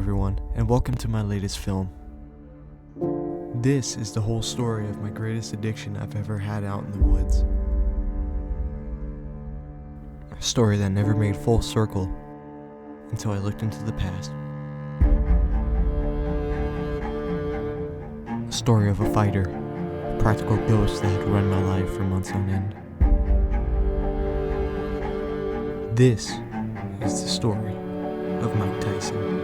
everyone, and welcome to my latest film. This is the whole story of my greatest addiction I've ever had out in the woods. A story that never made full circle until I looked into the past. A story of a fighter, a practical ghost that had run my life for months on end. This is the story of Mike Tyson.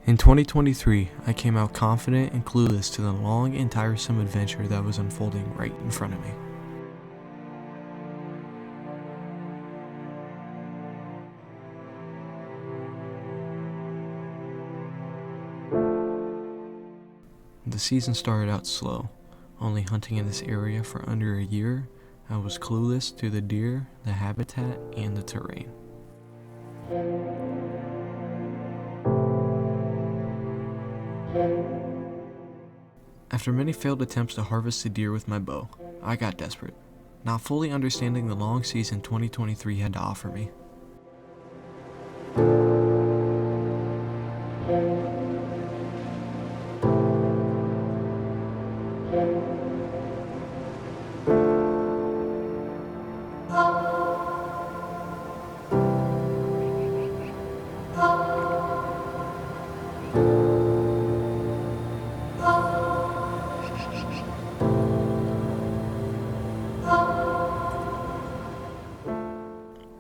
In 2023, I came out confident and clueless to the long and tiresome adventure that was unfolding right in front of me. The season started out slow, only hunting in this area for under a year. I was clueless to the deer, the habitat, and the terrain. After many failed attempts to harvest the deer with my bow, I got desperate, not fully understanding the long season 2023 had to offer me.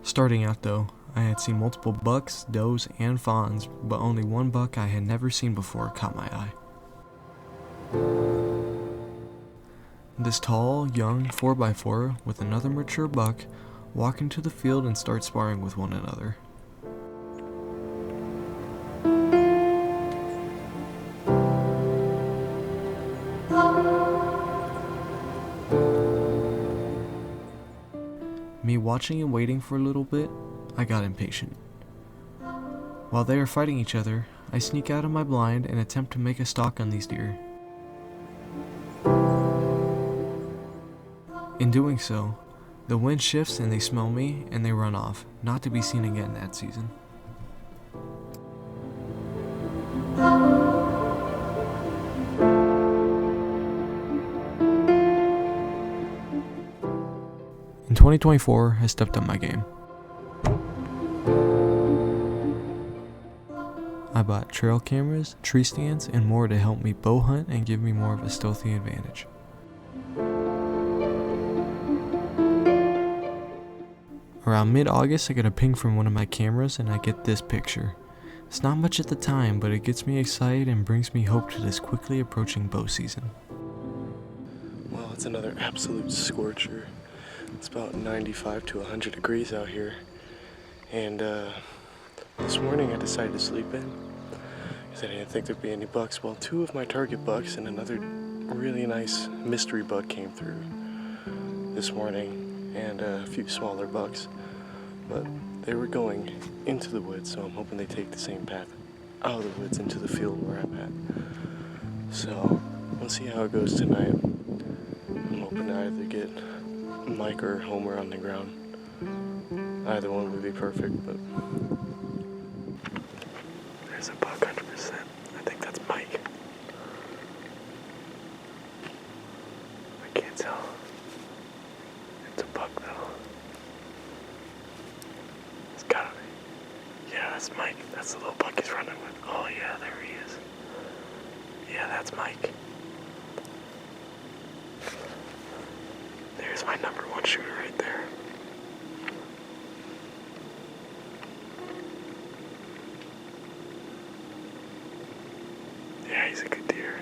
Starting out though, I had seen multiple bucks, does, and fawns, but only one buck I had never seen before caught my eye. This tall, young 4x4 with another mature buck walk into the field and start sparring with one another. Me watching and waiting for a little bit, I got impatient. While they are fighting each other, I sneak out of my blind and attempt to make a stalk on these deer. In doing so, the wind shifts and they smell me and they run off, not to be seen again that season. In 2024, I stepped up my game. I bought trail cameras, tree stands, and more to help me bow hunt and give me more of a stealthy advantage. Around mid-August, I get a ping from one of my cameras and I get this picture. It's not much at the time, but it gets me excited and brings me hope to this quickly approaching bow season. Well, it's another absolute scorcher. It's about 95 to 100 degrees out here. And this morning I decided to sleep in because I didn't think there'd be any bucks. Well, two of my target bucks and another really nice mystery buck came through this morning, and a few smaller bucks. But they were going into the woods, so I'm hoping they take the same path out of the woods into the field where I'm at. So we'll see how it goes tonight. I'm hoping to either get Mike or Homer on the ground. Either one would be perfect, but there's a buck 100%. I think that's Mike. I can't tell. It's a buck though. It's gotta be. Yeah, that's Mike. That's the little buck he's running with. Oh yeah, there he is. Yeah, that's Mike. There's my number one shooter right there. Yeah, he's a good deer.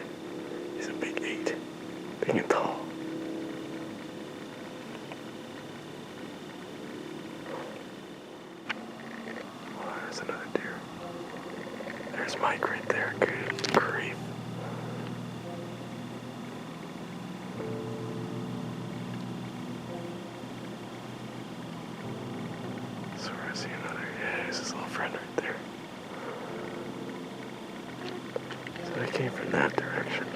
He's a big 8. Big and tall. Oh, there's another deer. There's Mike right there. Good grief. So I see another. Yeah, there's his little friend right there. So they came from that direction.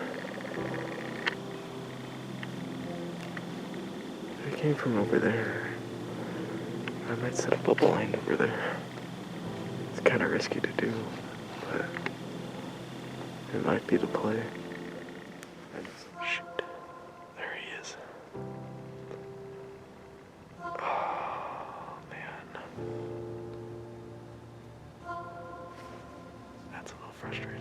It came from over there. I might set up a blind over there. It's kind of risky to do, but it might be the play. Shoot. There he is. Oh, man. That's a little frustrating.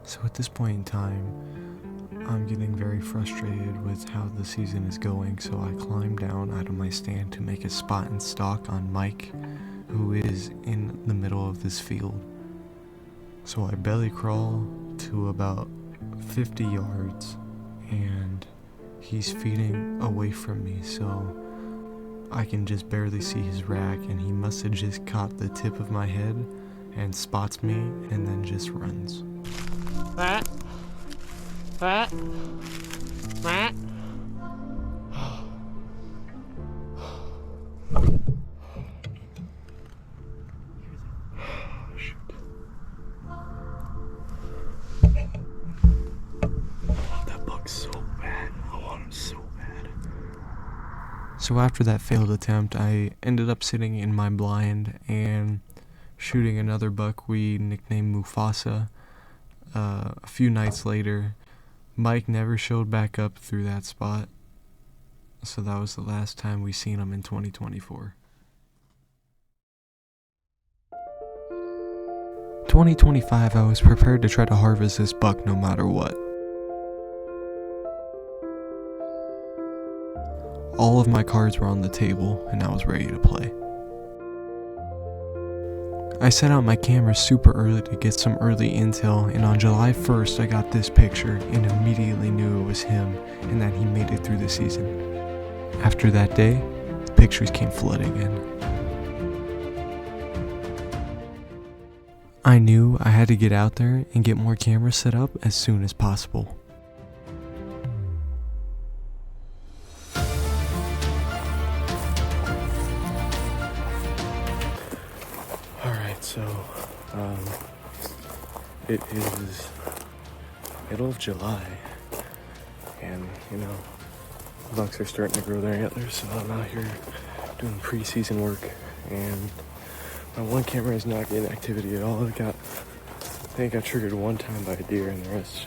So at this point in time, I'm getting very frustrated with how the season is going, so I climb down out of my stand to make a spot and stalk on Mike, who is in the middle of this field. So I belly crawl to about 50 yards, and he's feeding away from me, so I can just barely see his rack, and he must have just caught the tip of my head and spots me and then just runs. Matt? Matt? Matt? That bug's so bad. I want him so bad. So after that failed attempt, I ended up sitting in my blind and shooting another buck we nicknamed Mufasa. A few nights later, Mike never showed back up through that spot, so that was the last time we seen him in 2024. 2025, I was prepared to try to harvest this buck no matter what. All of my cards were on the table, and I was ready to play. I set out my camera super early to get some early intel, and on July 1st I got this picture and immediately knew it was him and that he made it through the season. After that day, pictures came flooding in. I knew I had to get out there and get more cameras set up as soon as possible. So, it is middle of July, and bucks are starting to grow their antlers, so I'm out here doing preseason work, and my one camera is not getting activity at all. I think I got triggered one time by a deer, and the rest,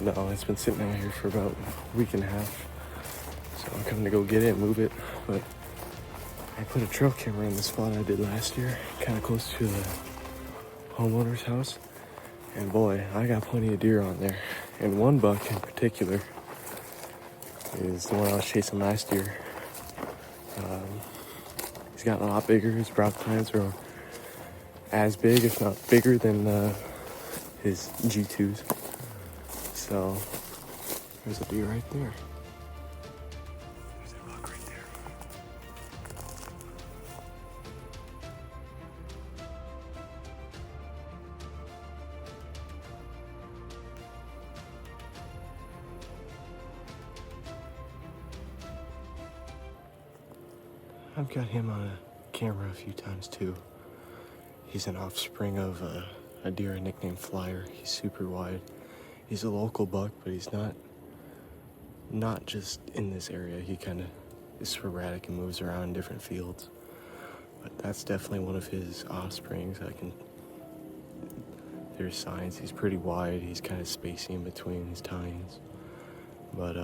no, it's been sitting out here for about a week and a half, so I'm coming to go get it and move it, but I put a trail camera in the spot I did last year, kind of close to the homeowner's house, and boy, I got plenty of deer on there. And one buck in particular is the one I was chasing last year. He's gotten a lot bigger. His brow tines are as big, if not bigger, than his G2s. So there's a deer right there. There's a buck right there. I've got him on a camera a few times too. He's an offspring of a deer I nicknamed Flyer. He's super wide. He's a local buck, but he's not just in this area. He kind of is sporadic and moves around in different fields. But that's definitely one of his offsprings. There's signs. He's pretty wide. He's kind of spacey in between his tines. But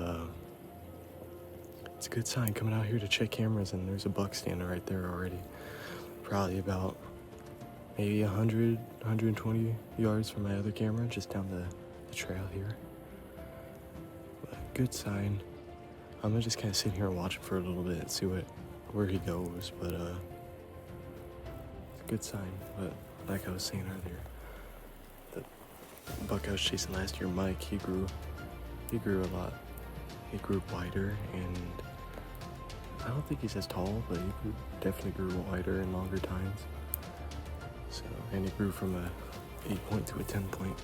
it's a good sign coming out here to check cameras, and there's a buck standing right there already. Probably about maybe 100, 120 yards from my other camera, just down the trail here. But good sign. I'm gonna just kind of sit here and watch him for a little bit and see where he goes. But it's a good sign. But like I was saying earlier, the buck I was chasing last year, Mike, he grew a lot. He grew wider, and I don't think he's as tall, but he definitely grew wider and longer tines. So, and he grew from a 8-point to a 10-point.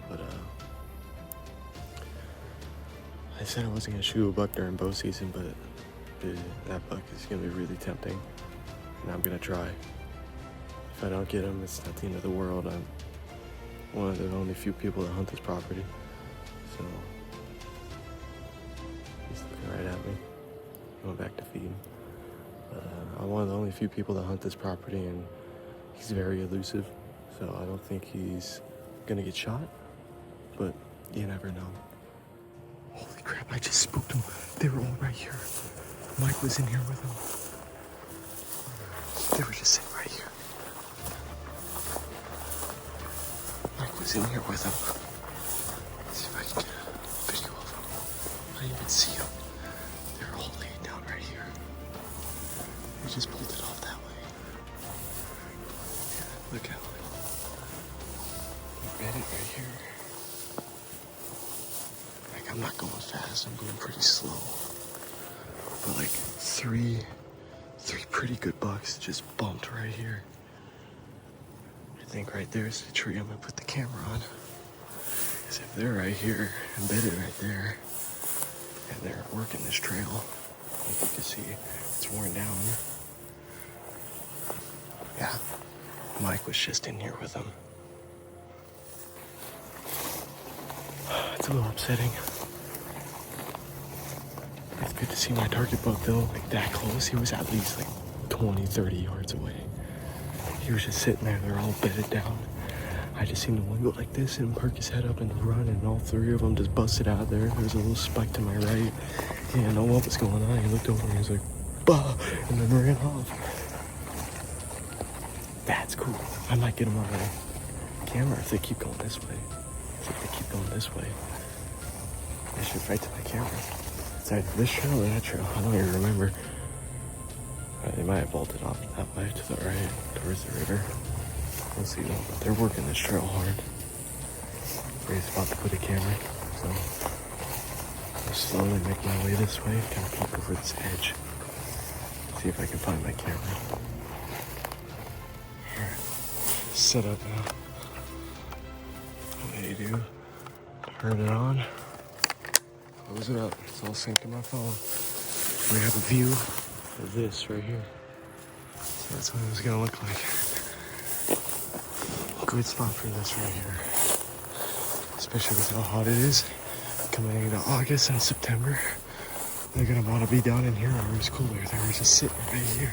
But I said I wasn't gonna shoot a buck during bow season, but that buck is gonna be really tempting, and I'm gonna try. If I don't get him, it's not the end of the world. I'm one of the only few people that hunt this property. So he's looking right at me. I went back to feed him. I'm one of the only few people that hunt this property, and he's very elusive. So I don't think he's gonna get shot, but you never know. Holy crap, I just spooked them. They were all right here. Mike was in here with them. They were just sitting right here. Mike was in here with them. Let's see if I can get a video of them. I didn't even see them. They're all laid down right here. They just pulled it off that way. Yeah, look how they bent it right here. Like, I'm not going fast, I'm going pretty slow. But like three pretty good bucks just bumped right here. I think right there's the tree I'm gonna put the camera on. Because if they're right here, embedded right there, and they're working this trail, like you can see, it's worn down. Yeah, Mike was just in here with them. It's a little upsetting. It's good to see my target buck though, like that close. He was at least like 20, 30 yards away. He was just sitting there, they're all bedded down. I just seen the one go like this and perk his head up and run, and all three of them just busted out there. There was a little spike to my right. He didn't know what was going on. He looked over and he was like, bah, and then ran off. That's cool. I might get him on my camera if they keep going this way. If they keep going this way, they shoot right to my camera. It's either this trail or that trail. I don't even remember. They might have bolted off that way to the right, towards the river. We'll see though, but they're working this trail hard. Ray's about to put a camera, so I'll slowly make my way this way, kind of peek over this edge. See if I can find my camera. Alright, set up now. What do you do? Turn it on. Close it up. It's all synced to my phone. We have a view of this right here. So that's what it was gonna look like. Good spot for this right here. Especially with how hot it is. Coming into August and September. They're gonna wanna be down in here where it's cooler. They were just sitting right here.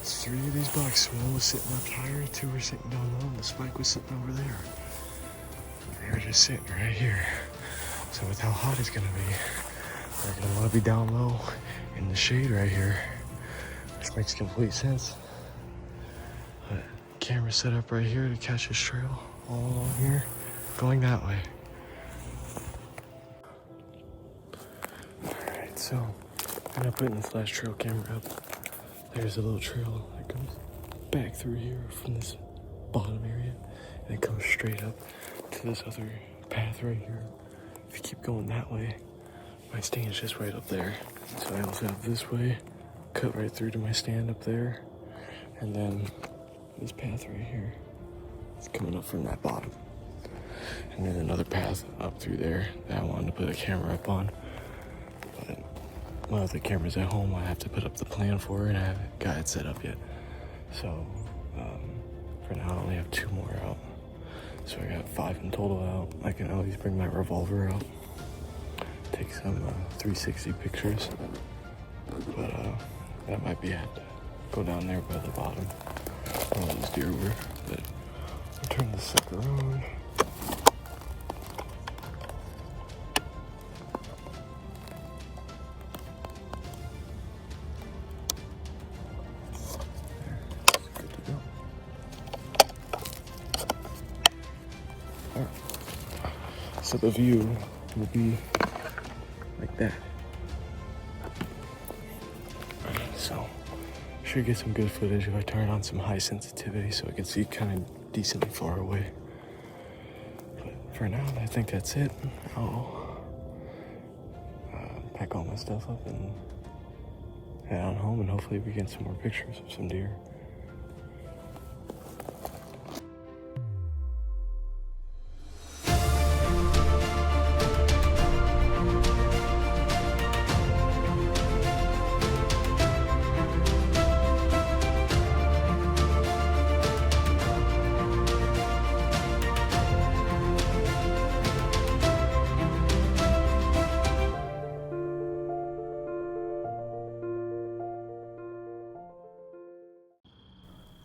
It's 3 of these bucks. One was sitting up higher, 2 were sitting down low, and the spike was sitting over there. They were just sitting right here. So with how hot it's gonna be, they're gonna wanna be down low in the shade right here. Which makes complete sense. But camera set up right here to catch this trail all along here, going that way. Alright, so I'm gonna put this last trail camera up. There's a little trail that comes back through here from this bottom area, and it comes straight up to this other path right here. If you keep going that way, my stand's just right up there. So I also have this way, cut right through to my stand up there, and then this path right here is coming up from that bottom. And then another path up through there that I wanted to put a camera up on. But my other camera's at home. I have to put up the plan for it, and I haven't got it set up yet. So, for now, I only have 2 more out. So I got 5 in total out. I can always bring my revolver out, take some 360 pictures. But that might be it. Go down there by the bottom where all those deer were. But I'll turn this sucker on. So the view will be like that. So should get some good footage if I turn on some high sensitivity so I can see kind of decently far away. But for now, I think that's it. I'll pack all my stuff up and head on home, and hopefully we get some more pictures of some deer.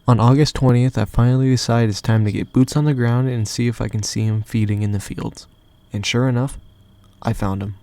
On August 20th, I finally decide it's time to get boots on the ground and see if I can see him feeding in the fields. And sure enough, I found him.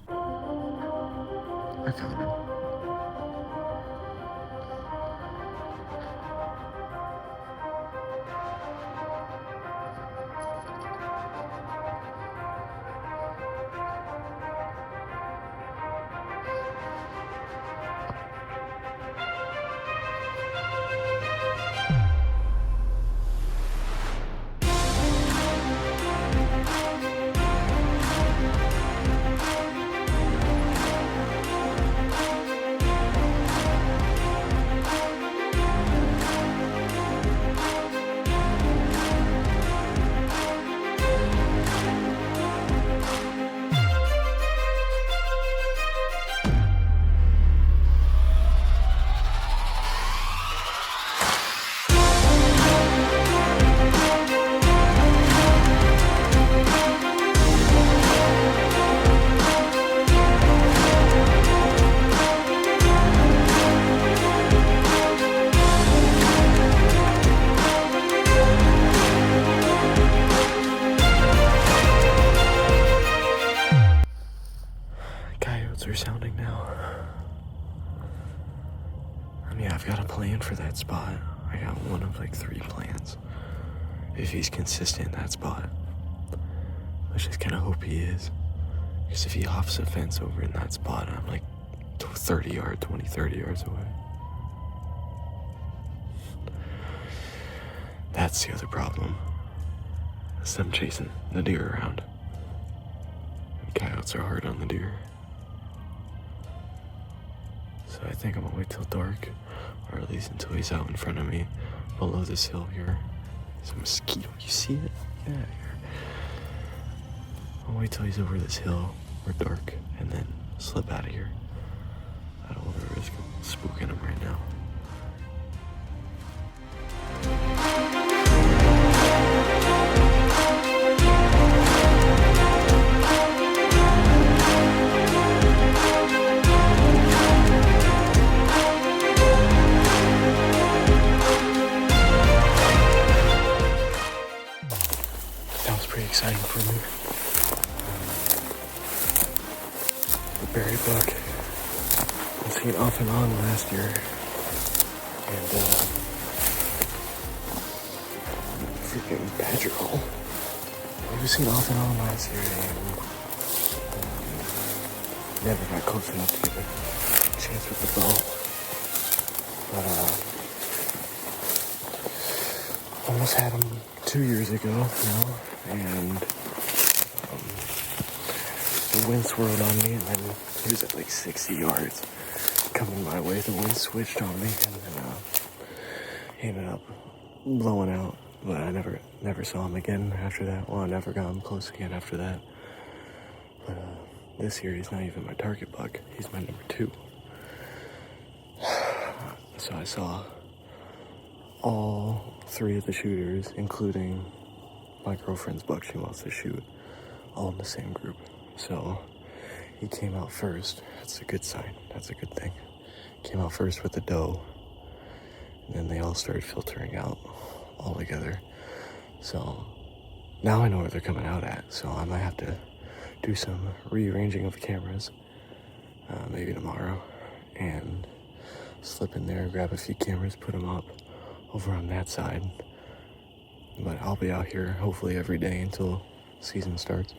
Are sounding now. I mean, I've got a plan for that spot. I got one of like 3 plans. If he's consistent in that spot, let's just kind of hope he is. Because if he hops a fence over in that spot, I'm like 30 yards away. That's the other problem. It's them chasing the deer around. Coyotes are hard on the deer. So I think I'm gonna wait till dark, or at least until he's out in front of me below this hill here. There's a mosquito, you see it? Get out of here. I'll wait till he's over this hill or dark and then slip out of here. I don't want to risk spooking him right now. Pretty exciting for me. The berry buck was seen off and on last year, and freaking badger hole. He was seen off and on last year, and never got close enough to get a chance with the bow. But almost had him 2 years ago now. And the wind swirled on me, and then he was at like 60 yards coming my way. The wind switched on me, and then he ended up blowing out. But I never saw him again after that. Well, I never got him close again after that. But this year, he's not even my target buck. He's my number 2. So I saw all 3 of the shooters, including my girlfriend's buck she wants to shoot, all in the same group. So he came out first. That's a good sign. That's a good thing. Came out first with the doe, and then they all started filtering out all together. So now I know where they're coming out at, so I might have to do some rearranging of the cameras, maybe tomorrow, and slip in there, grab a few cameras, put them up over on that side. But I'll be out here hopefully every day until season starts.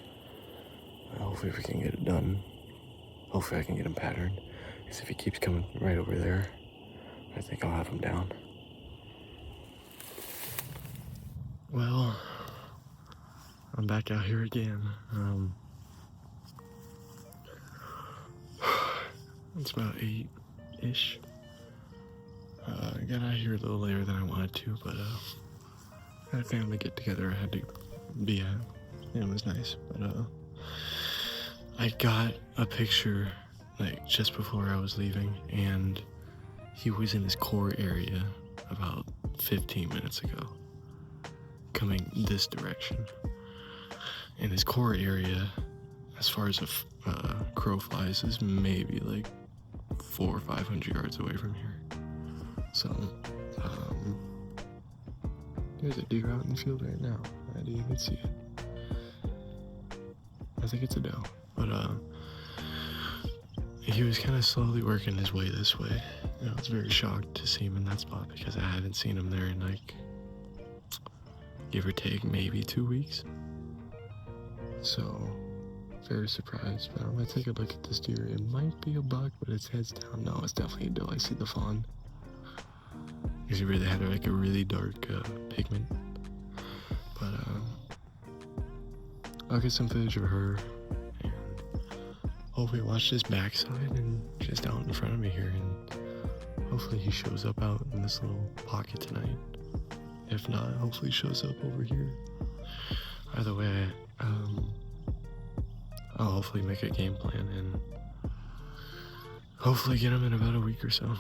Hopefully we can get it done. Hopefully I can get him patterned, because if he keeps coming right over there, I think I'll have him down. Well, I'm back out here again. It's about 8-ish. I got out here a little later than I wanted to, but had a family get together I had to be at, and it was nice. But I got a picture like just before I was leaving, and he was in his core area about 15 minutes ago, coming this direction. And his core area, as far as a crow flies, is maybe like 400 or 500 yards away from here. So, there's a deer out in the field right now. I didn't even see it. I think it's a doe, but he was kind of slowly working his way this way. And I was very shocked to see him in that spot, because I hadn't seen him there in like, give or take, maybe 2 weeks. So, very surprised, but I'm gonna take a look at this deer. It might be a buck, but its head's down. No, it's definitely a doe. I see the fawn. Because he really had like a really dark pigment. But I'll get some footage of her and hopefully watch this backside and just out in front of me here, and hopefully he shows up out in this little pocket tonight. If not, hopefully he shows up over here. Either way, I'll hopefully make a game plan and hopefully get him in about a week or so.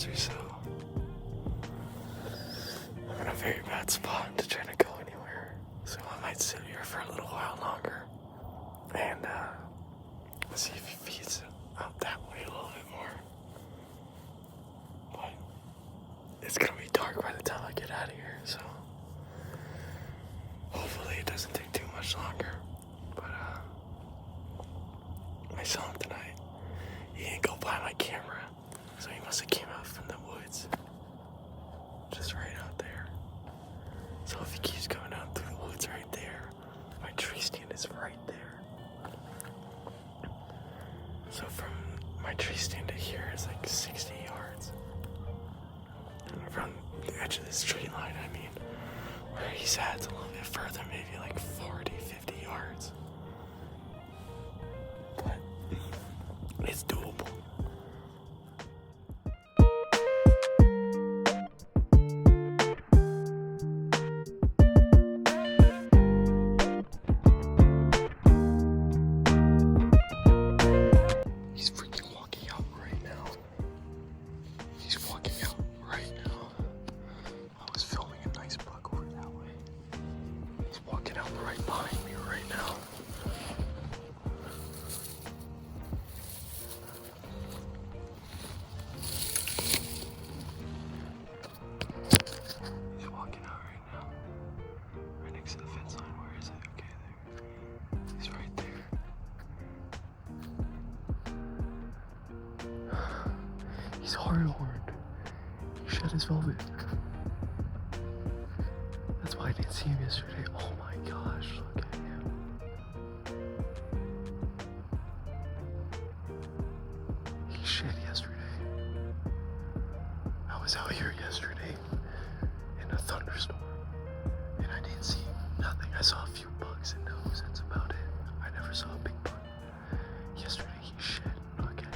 Or so. I'm in a very bad spot to try to go anywhere, so I might sit here for a little while longer and see if he feeds out that way a little bit more. But it's gonna be dark by the time I get out of here, so hopefully it doesn't take too much longer. But I saw him tonight. He didn't go by my camera, so he must have came out from the woods, just right out there. So if he keeps coming out through the woods right there, my tree stand is right there. So from my tree stand to here is like 60 yards. And from the edge of this tree line, I mean, where he's at, it's a little bit further, maybe like 40, 50 yards. But it's doable. He's freaking walking out right now. He's walking out right now. I was filming a nice buck over that way. He's walking out right behind He's hard-horned. He shed his velvet. That's why I didn't see him yesterday. Oh my gosh, look at him. He shed yesterday. I was out here yesterday in a thunderstorm, and I didn't see nothing. I saw a few bugs and nose. That's about it. I never saw a big bug. Yesterday he shed. Look at him.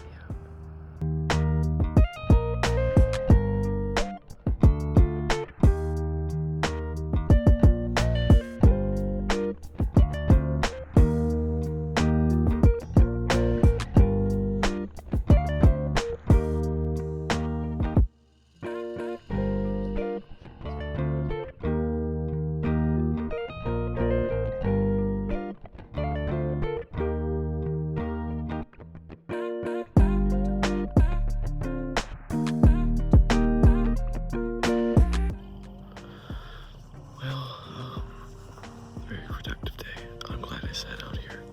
Very productive day. I'm glad I sat out here.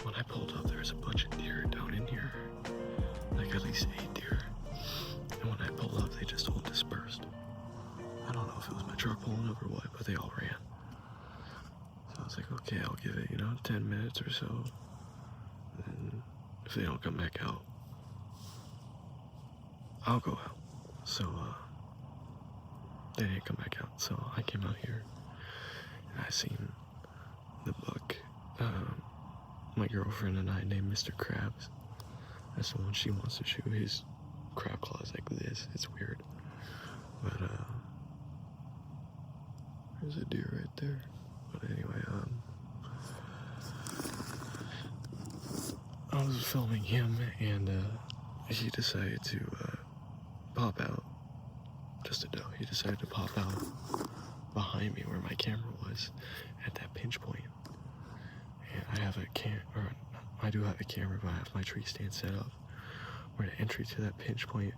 When I pulled up, there was a bunch of deer down in here. Like at least 8 deer. And when I pulled up, they just all dispersed. I don't know if it was my truck pulling up or what, but they all ran. So I was like, okay, I'll give it, 10 minutes or so. And if they don't come back out, I'll go out. So, they didn't come back out. So I came out here. I seen the buck, my girlfriend and I named Mr. Krabs. That's the one she wants to shoot. His crab claw is like this. It's weird. But, there's a deer right there. But anyway, I was filming him and, he decided to, pop out. Just a doe. He decided to pop out behind me where my camera was at that pinch point. And I have I do have a camera, but I have my tree stand set up where the entry to that pinch point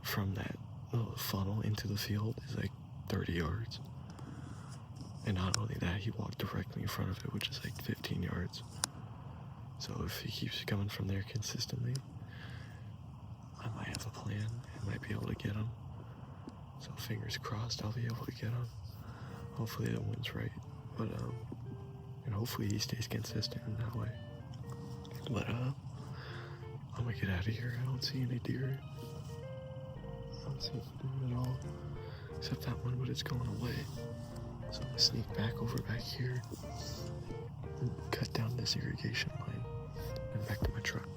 from that little funnel into the field is like 30 yards. And not only that, he walked directly in front of it, which is like 15 yards. So if he keeps coming from there consistently, I might have a plan and might be able to get him. So fingers crossed I'll be able to get him. Hopefully the wind's right. But, and hopefully he stays consistent in that way. But, I'm gonna get out of here. I don't see any deer. I don't see any deer at all. Except that one, but it's going away. So I'm gonna sneak back over back here and cut down this irrigation line and back to my truck.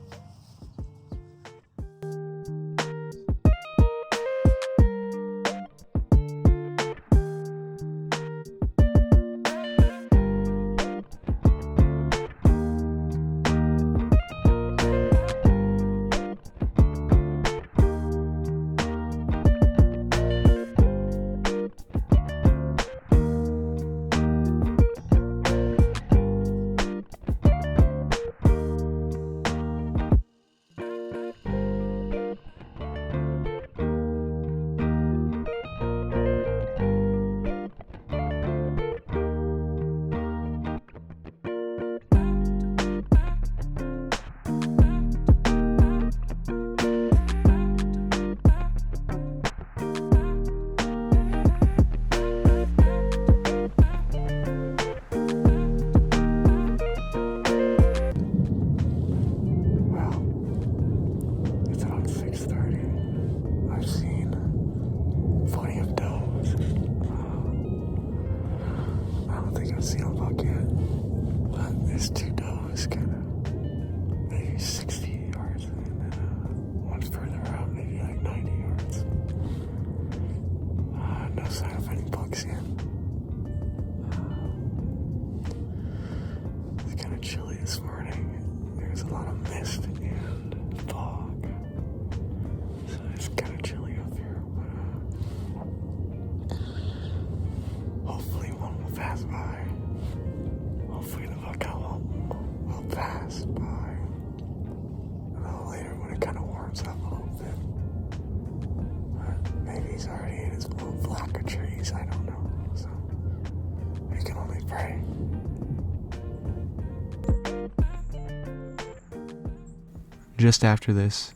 Just after this,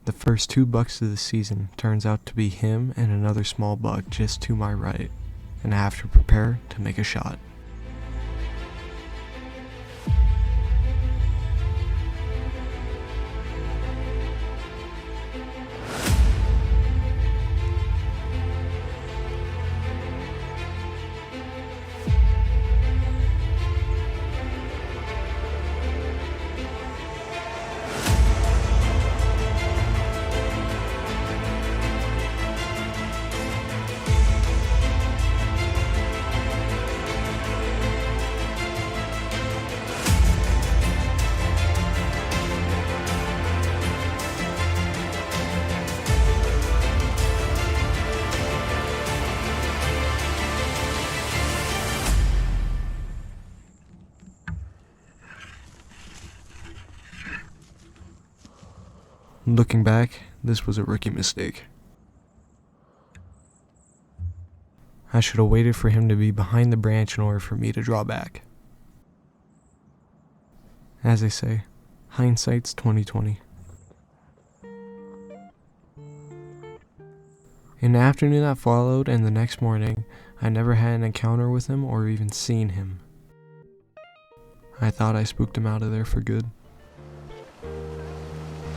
The first 2 bucks of the season turns out to be him and another small buck just to my right, and I have to prepare to make a shot. Looking back, this was a rookie mistake. I should have waited for him to be behind the branch in order for me to draw back. As they say, hindsight's 20/20. In the afternoon that followed and the next morning, I never had an encounter with him or even seen him. I thought I spooked him out of there for good.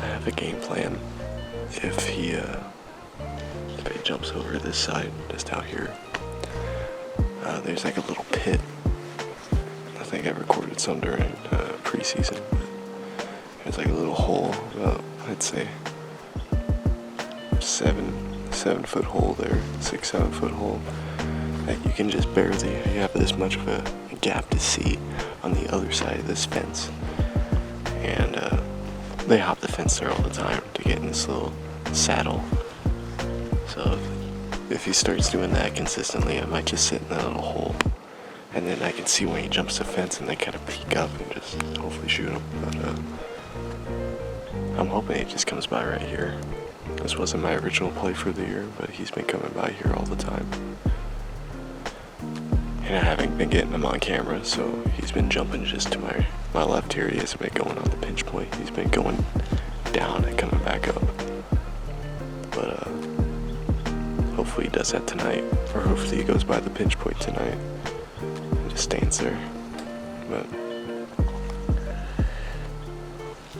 I have a game plan. If he jumps over this side, just out here, there's like a little pit. I think I recorded some during preseason. There's like a little hole, about, I'd say, 7-foot hole there, 6-7-foot hole. That you can just barely, you have this much of a gap to see on the other side of this fence. And they hop the fence there all the time to get in this little saddle. So if he starts doing that consistently, I might just sit in that little hole, and then I can see when he jumps the fence and then kind of peek up and just hopefully shoot him. But I'm hoping he just comes by right here. This wasn't my original play for the year, but he's been coming by here all the time. And I haven't been getting him on camera, so he's been jumping just to my left here. He hasn't been going on the pinch point. He's been going down and coming back up. But hopefully he does that tonight, or hopefully he goes by the pinch point tonight and just stands there. But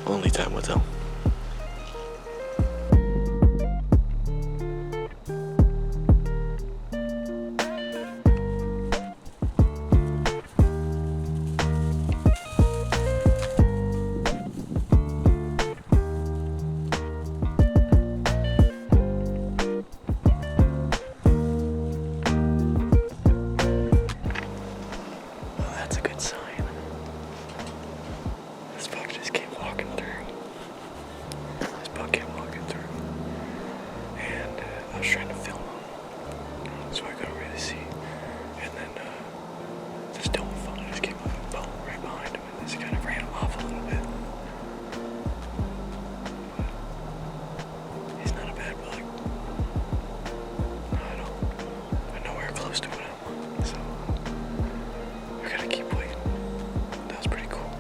only time will tell. I was trying to film him, so I could really see. And then just doing fun, I just came up and boom, right behind him, and just kind of ran him off a little bit. But he's not a bad bug. I'm nowhere close to what I want, so I gotta keep waiting. That was pretty cool.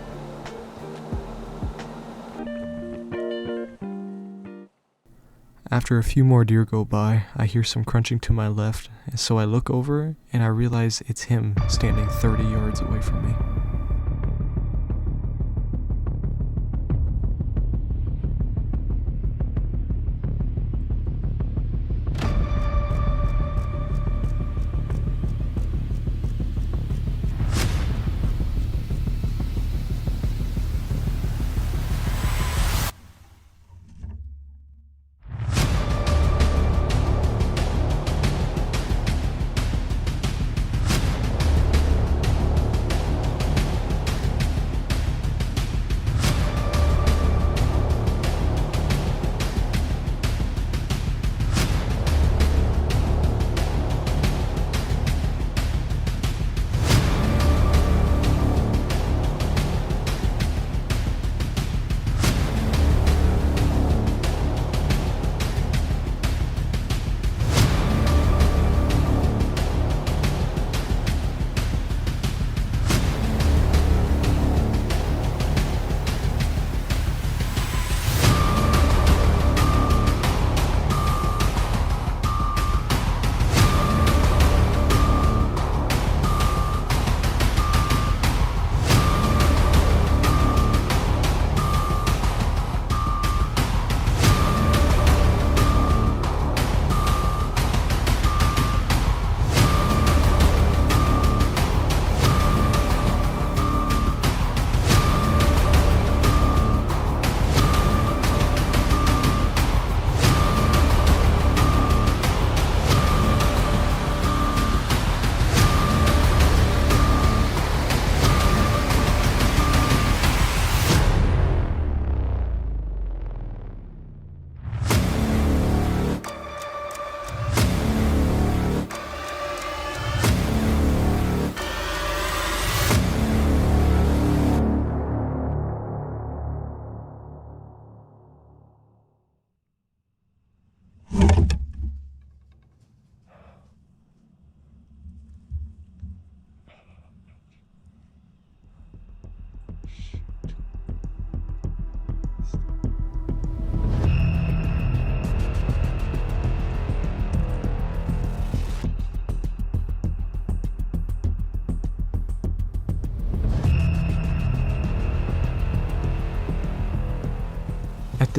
After a few more deer go by, I hear some crunching to my left, so I look over and I realize it's him standing 30 yards away from me.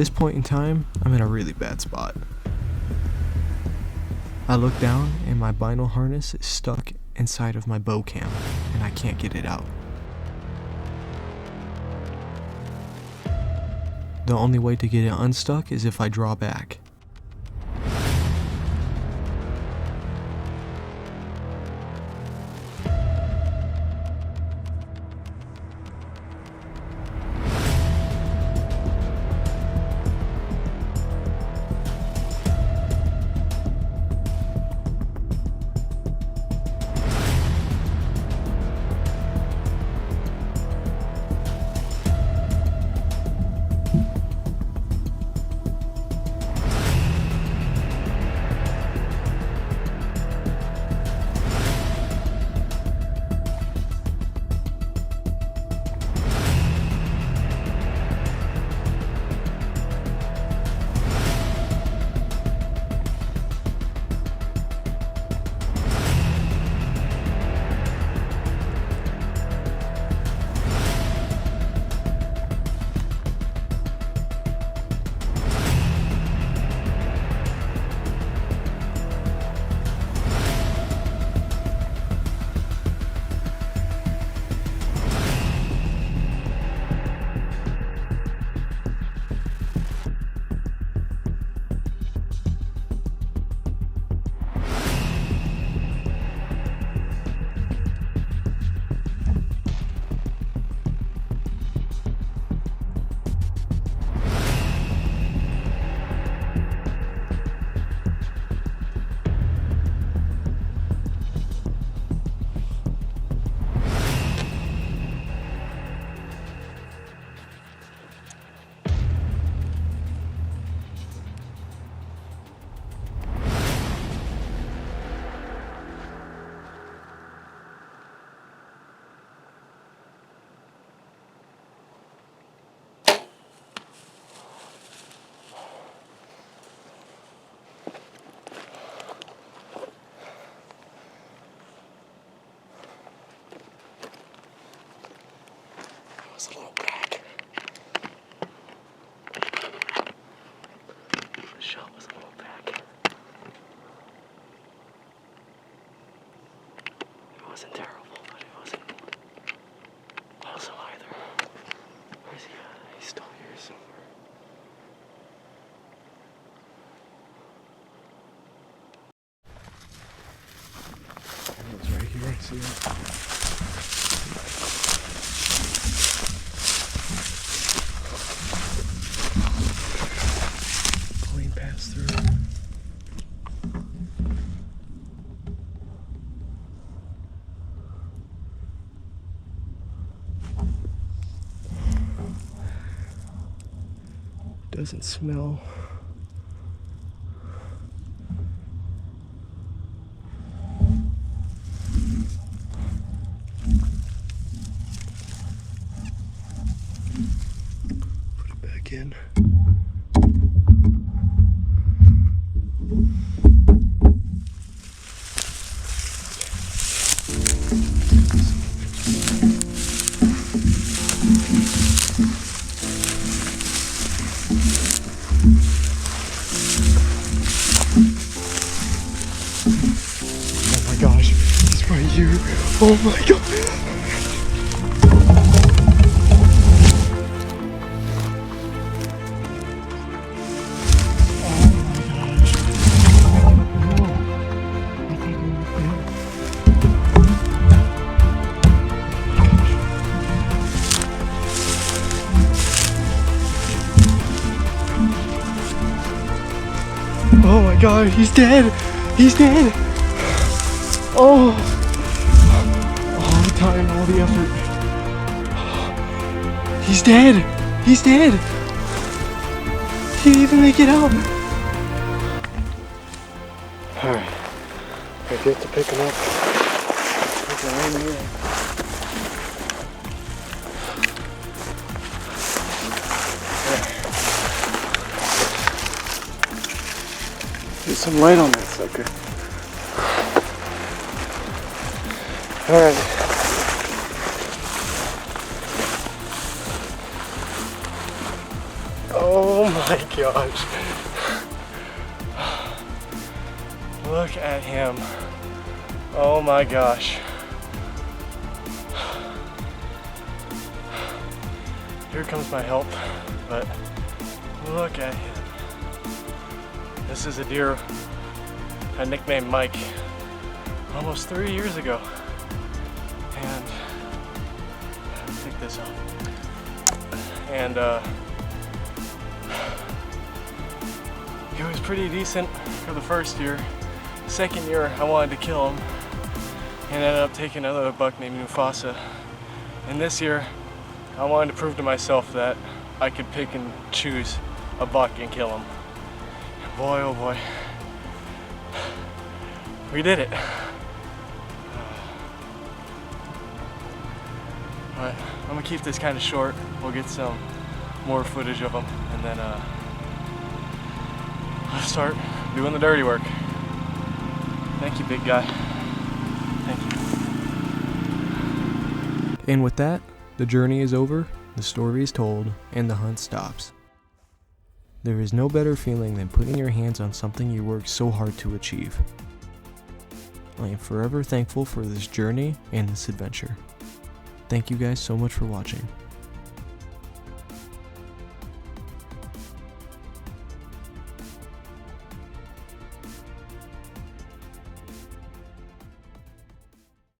this point in time, I'm in a really bad spot. I look down and my vinyl harness is stuck inside of my bow cam and I can't get it out. The only way to get it unstuck is if I draw back. A little back. The shot was a little back. It wasn't terrible, but it wasn't awesome either. Where's he at? He's still here somewhere. It was right here. See it? Doesn't smell. Put it back in. Oh my god! Oh my god, he's dead! He's dead! Oh! All the time, all the effort. He's dead! He's dead! He didn't even make it out! Alright. I get to pick him up. Put him in here. Get some light on that sucker. Alright. Oh my my gosh. Look at him. Oh my gosh. Here comes my help, but look at him. This is a deer I nicknamed Mike almost 3 years ago. And take this off. And he was pretty decent for the first year. Second year, I wanted to kill him and ended up taking another buck named Mufasa. And this year, I wanted to prove to myself that I could pick and choose a buck and kill him. Boy, oh boy, we did it. But I'm gonna keep this kind of short. We'll get some more footage of him, and then I'll start doing the dirty work. Thank you, big guy. Thank you. And with that, the journey is over, the story is told, and the hunt stops. There is no better feeling than putting your hands on something you worked so hard to achieve. I am forever thankful for this journey and this adventure. Thank you guys so much for watching.